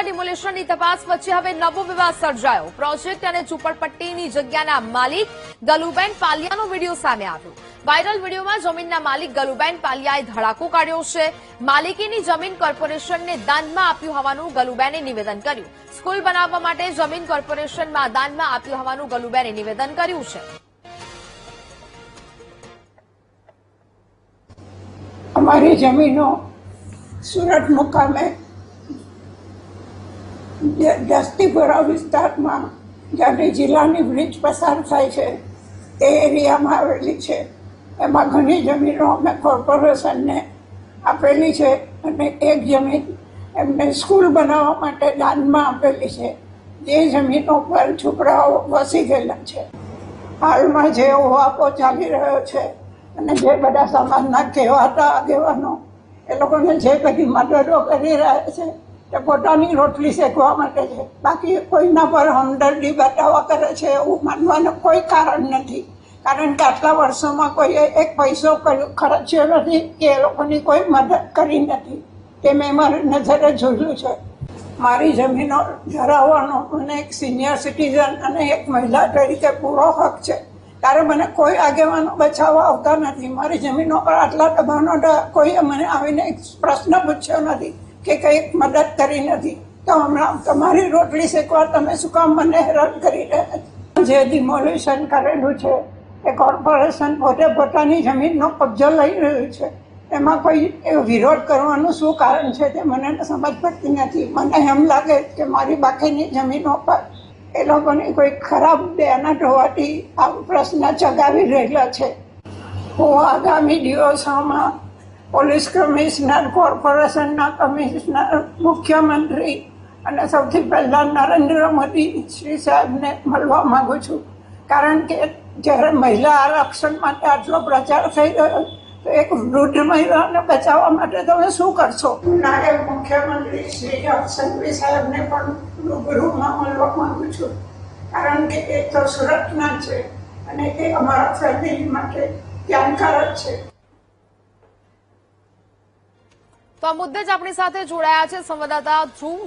ડિમોલેશનની તપાસ વચ્ચે હવે નવો વિવાદ સર્જાયો। પ્રોજેક્ટ અને ઝૂંપડપટ્ટીની જગ્યાના માલિક ગલુબેન પાલિયાનો વિડીયો સામે આવ્યો। વાયરલ વિડીયોમાં જમીનના માલિક ગલુબેન પાલિયાએ ધડાકો કાઢ્યો છે। માલિકીની જમીન કોર્પોરેશનને દાનમાં આપ્યું હોવાનું ગલુબેને નિવેદન કર્યું। સ્કૂલ બનાવવા માટે જમીન કોર્પોરેશનમાં દાનમાં આપ્યું હોવાનું ગલુબેને નિવેદન કર્યું છે। हमारी जमीनों सूरत मुकामे दस्तीपुरा विस्तार में जहाँ जिल्लानी ब्रिज पसार थाय छे ते एरिया में आवेली छे। एमां घणी जमीनों अमे कोर्पोरेशन ने आपेली छे अने एक जमीन एमने स्कूल बनाववा माटे दान में आपेली छे। जे जमीनों पर छोकराओ वसी गयेला छे। हाल में जे वापो चाली रह्यो छे અને જે બધા સમાજના કહેવાતા આગેવાનો એ લોકોને જે બધી મદદો કરી રહ્યા છે તે પોતાની રોટલી શેકવા માટે છે। બાકી કોઈના પર હમદર્દી બતાવવા કરે છે એવું માનવાનું કોઈ કારણ નથી। કારણ કે આટલા વર્ષોમાં કોઈએ એક પૈસો ખર્ચ્યો નથી કે એ લોકોની કોઈ મદદ કરી નથી। તે મેં મારી નજરે જોયું છે। મારી જમીનો ધરાવવાનો મને એક સિનિયર સિટીઝન અને એક મહિલા તરીકે પૂરો હક છે। ત્યારે મને કોઈ આગેવાનો બચાવવા આવતા નથી। મારી જમીનો પર આટલા દબાણો કોઈએ મને આવીને એક પ્રશ્ન પૂછ્યો નથી કે કંઈક મદદ કરી નથી। તો હમણાં તમારી રોટલી શેકવા તમે શું કામ મને હેરાન કરી રહ્યા છો? જે ડિમોલિશન કરેલું છે એ કોર્પોરેશન પોતે પોતાની જમીનનો કબજો લઈ રહ્યું છે। એમાં કોઈ વિરોધ કરવાનું શું કારણ છે તે મને સમજ પડતી નથી। મને એમ લાગે કે મારી બાકીની જમીનો પર એ લોકોની કોઈ ખરાબ બેનાટ હોવાથી આ પ્રશ્ન ચગાવી રહેલા છે। હું આગામી દિવસોમાં પોલીસ કમિશનર, કોર્પોરેશનના કમિશનર, મુખ્યમંત્રી અને સૌથી પહેલા નરેન્દ્ર મોદી શ્રી સાહેબને મળવા માંગુ છું। કારણ કે જ્યારે મહિલા આરક્ષણ માટે આટલો પ્રચાર થઈ રહ્યો તો એક વૃદ્ધ મહિલાને બચાવવા માટે તમે શું કરશો? નાયબ મુખ્યમંત્રી શ્રી સંઘવી સાહેબને પણ રૂબરૂમાં મળવા માંગુ છું। કારણ કે એ તો સુરતના છે અને એ અમારા ફેમિલી માટે જાણકાર જ છે। તો આ મુદ્દે જ આપણી સાથે જોડાયા છે સંવાદદાતા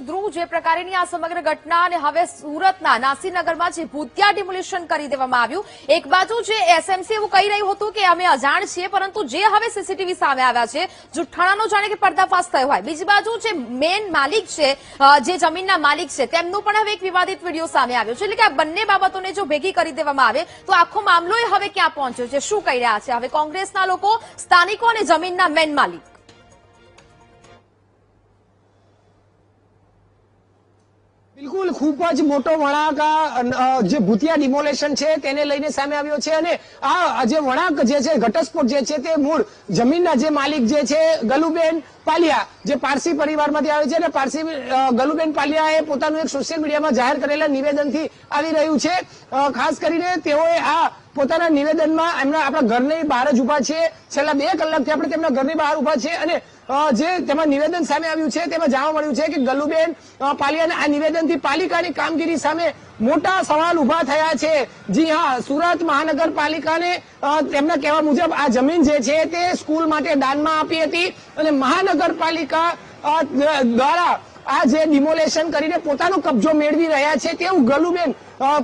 ધ્રુવ। જે પ્રકારની આ સમગ્ર ઘટના અને હવે સુરતના નાસીનગરમાં જે ભૂતિયા ડિમોલિશન કરી દેવામાં આવ્યું, એક બાજુ જે એસએમસી એવું કહી રહ્યું હતું કે અમે અજાણ છીએ, પરંતુ જે હવે સીસીટીવી સામે આવ્યા છે જુઠ્ઠાણાનો જાણે કે પર્દાફાશ થયો હોય। બીજી બાજુ જે મેન માલિક છે, જે જમીનના માલિક છે, તેમનું પણ હવે એક વિવાદિત વિડીયો સામે આવ્યો છે। એટલે કે આ બંને બાબતોને જો ભેગી કરી દેવામાં આવે તો આખો મામલો હવે ક્યાં પહોંચ્યો છે, શું કહી રહ્યા છે હવે કોંગ્રેસના લોકો, સ્થાનિકો અને જમીનના મેન માલિક? બિલકુલ ખૂબ જ મોટો વળાંક જે ભૂતિયા ડિમોલેશન છે તેને લઈને સામે આવ્યો છે। અને આ જે વળાંક જે છે, ઘટસ્ફોટ જે છે તે મૂળ જમીનના જે માલિક જે છે ગલુબેન પાલિયા, જે પારસી પરિવારમાંથી આવે છે, અને પારસી ગલુબેન પાલિયાએ પોતાનું એક સોશિયલ મીડિયામાં જાહેર કરેલા નિવેદનથી આવી રહ્યું છે। ખાસ કરીને તેઓએ આ પોતાના નિવેદનમાં આપણા ઘરની બહાર જ ઉભા છે, છેલ્લા 2 કલાકથી આપણે તેમના ઘરની બહાર ઉભા છે, અને જે તેમાં નિવેદન સામે આવ્યું છે તેમાં જાણવા મળ્યું છે કે ગલુબેન પાલિયાના આ નિવેદનથી પાલિકાની કામગીરી સામે મોટા સવાલ ઉભા થયા છે। જી હા, સુરત મહાનગરપાલિકાને તેમના કહેવા મુજબ આ જમીન જે છે તે સ્કૂલ માટે દાનમાં આપી હતી અને મહાનગરપાલિકા દ્વારા આ જે ડિમોલેશન કરીને પોતાનો કબજો મેળવી રહ્યા છે તેવું ગલુબેન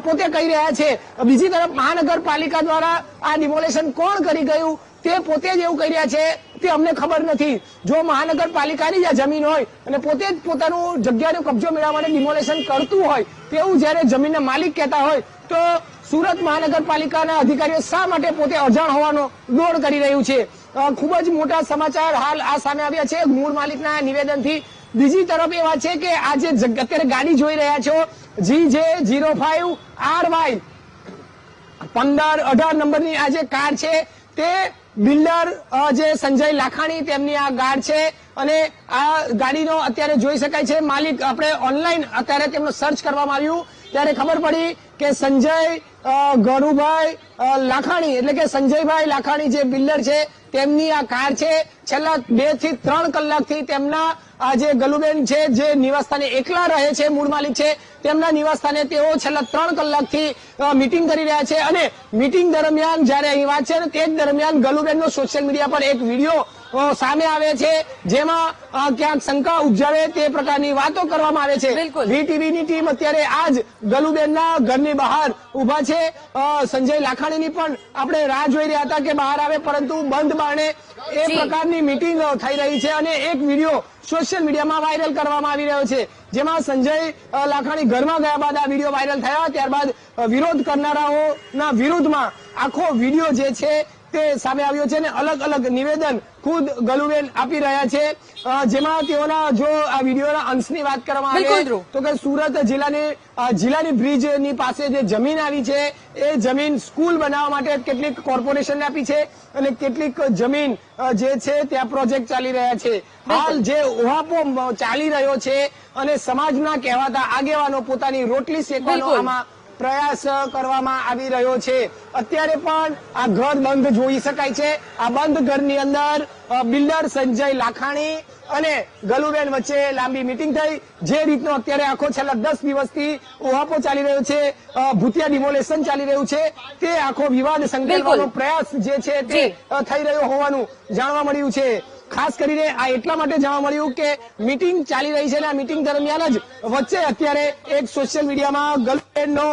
પોતે કહી રહ્યા છે। બીજી તરફ મહાનગરપાલિકા દ્વારા આ ડિમોલેશન કોણ કરી ગયું તે પોતે જ એવું કહી રહ્યા છે તે અમને ખબર નથી। જો મહાનગરપાલિકાની જ આ જમીન હોય અને પોતે જ પોતાનું જગ્યાનો કબજો મેળવવા માટે ડિમોલેશન કરતું હોય તેવું જયારે જમીનના માલિક કહેતા હોય તો સુરત મહાનગરપાલિકાના અધિકારીઓ શા માટે પોતે અજાણ હોવાનો દોડ કરી રહ્યું છે? ખૂબ જ મોટા સમાચાર હાલ આ સામે આવ્યા છે મૂળ માલિકના નિવેદનથી। બીજી તરફ એ વાત છે કે આ જે અત્યારે ગાડી જોઈ રહ્યા છો, GJ05RY 1518 નંબરની આ જે કાર છે તે બિલ્ડર જે સંજય લાખાણી તેમની આ કાર છે અને આ ગાડીનો અત્યારે જોઈ શકાય છે માલિક, આપણે ઓનલાઈન અત્યારે તેમનો સર્ચ કરવામાં આવ્યું ત્યારે ખબર પડી કે સંજય ગરુભાઈ લાખાણી એટલે કે સંજયભાઈ લાખાણી જે બિલ્ડર છે તેમની આ કાર છે। છેલ્લા 2 થી 3 કલાકથી તેમના આ જે ગલુબેન છે જે નિવાસસ્થાને એકલા રહે છે, મૂળ માલિક છે, તેમના નિવાસસ્થાને તેઓ છેલ્લા 3 કલાકથી મીટિંગ કરી રહ્યા છે। અને મીટિંગ દરમિયાન જયારે અહીં વાત છે ને તે જ દરમિયાન ગલુબેનનો સોશિયલ મીડિયા પર એક વિડીયો સામે આવે છે, જેમાં ક્યાંક શંકા ઉપજાવે તે પ્રકારની વાતો કરવામાં આવે છે. બિલકુલ. વીટીવીની ટીમ અત્યારે આજ ગલુબેનના ઘરની બહાર ઉભા છે. સંજય લાખાણીની પણ આપણે રાહ જોઈ રહ્યા હતા કે બહાર આવે, પરંતુ બંધ બારણે એ જી. પ્રકારની મીટિંગ થઈ રહી છે અને એક વિડીયો સોશિયલ મીડિયામાં વાયરલ કરવામાં આવી રહ્યો છે, જેમાં સંજય લાખાણી ઘરમાં ગયા બાદ આ વિડીયો વાયરલ થયા, ત્યારબાદ વિરોધ કરનારાઓના વિરુદ્ધમાં આખો વિડીયો જે છે તે સામે આવ્યો છે અને અલગ અલગ નિવેદન ખુદ ગલુબેન આપી રહ્યા છે, જેમાં તેઓના જો આ વિડીયોના અંશની વાત કરવામાં બિલકુલ આવે ધ્રુવ. તો કે સુરત જિલ્લાની બ્રિજની પાસે જે જમીન આવી છે એ જમીન સ્કૂલ બનાવવા માટે કેટલીક કોર્પોરેશનને આપી છે અને કેટલીક જમીન જે છે ત્યાં પ્રોજેક્ટ ચાલી રહ્યા છે. હાલ જે ઉહાપો ચાલી રહ્યો છે અને સમાજના કહેવાતા આગેવાનો પોતાની રોટલી શેકવાનો બિલકુલ. આમાં પ્રયાસ કરવામાં આવી રહ્યો છે. અત્યારે પણ આ ઘર બંધ જોઈ શકાય છે. આ બંધ ઘરની અંદર બિલ્ડર સંજય લાખાણી અને ગલુબેન વચ્ચે લાંબી મીટિંગ થઈ. જે રીતનો અત્યારે આખો છેલ્લા 10 દિવસથી ઉહાપો ચાલી રહ્યો છે, ભૂતિયા ડિમોલેશન ચાલી રહ્યું છે, તે આખો વિવાદ સંકેલવાનો બિલકુલ. પ્રયાસ જે છે તે થઈ રહ્યો હોવાનું જાણવા મળ્યું છે. ખાસ કરીને આ એટલા માટે જાણવા મળ્યું કે મીટિંગ ચાલી રહી છે અને આ મીટિંગ દરમિયાન જ વચ્ચે અત્યારે એક સોશિયલ મીડિયામાં ગર્લફ્રેન્ડનો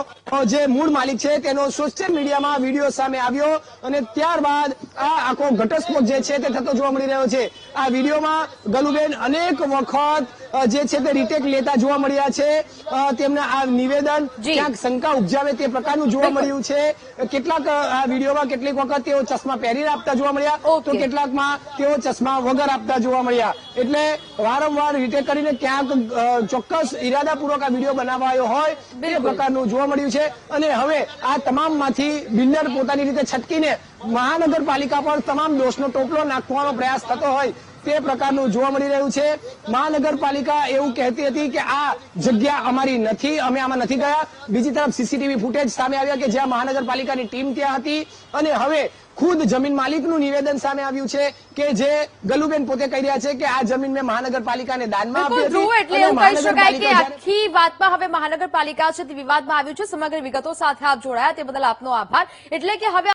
જે મૂળ માલિક છે તેનો સોશિયલ મીડિયામાં વિડીયો સામે આવ્યો અને ત્યારબાદ આ આખો ઘટસ્ફોટ જે છે તે થતો જોવા મળી રહ્યો છે. આ વિડીયોમાં ગલુબેન અનેક વખત જે છે તે રીટેક લેતા જોવા મળ્યા છે. તેમના આ નિવેદન જી. ક્યાંક શંકા ઉપજાવે તે પ્રકારનું જોવા મળ્યું છે. કેટલાક આ વિડીયોમાં કેટલીક વખત તેઓ ચશ્મા પહેરીને આપતા જોવા મળ્યા, તો ઓકે. કેટલાકમાં તેઓ ચશ્મા વગર આપતા જોવા મળ્યા. એટલે વારંવાર રીટેક કરીને ક્યાંક ચોક્કસ ઈરાદાપૂર્વક આ વિડીયો બનાવાયો હોય તે બિલકુલ. પ્રકારનું જોવા મળ્યું છે. અને હવે આ તમામમાંથી બિલ્ડર પોતાની રીતે છટકીને મહાનગરપાલિકા પર તમામ દોષનો ટોપલો નાખવાનો પ્રયાસ થતો હોય તે પ્રકારનું જોવા મળી રહ્યું છે. મહાનગરપાલિકા એવું કહેતી હતી કે આ જગ્યા અમારી નથી, અમે આમાં નથી ગયા. બીજી તરફ સીસીટીવી ફૂટેજ સામે આવ્યા કે જ્યાં મહાનગરપાલિકાની ટીમ ત્યાં હતી અને હવે ખુદ જમીન માલિકનું નિવેદન સામે આવ્યું છે કે જે ગલુબેન પોતે કહી રહ્યા છે કે આ જમીન મેં મહાનગરપાલિકાને દાનમાં આપી બિલકુલ ધ્રુવ, એટલે અને એવું કહી શકાય કે મહાનગરપાલિકા જ્યારે- આખી વાતમાં હવે મહાનગરપાલિકા છે તે વિવાદમાં આવ્યું છે. સમગ્ર વિગતો સાથે આપ જોડાયા તે બદલ આપનો આભાર. એટલે કે હવે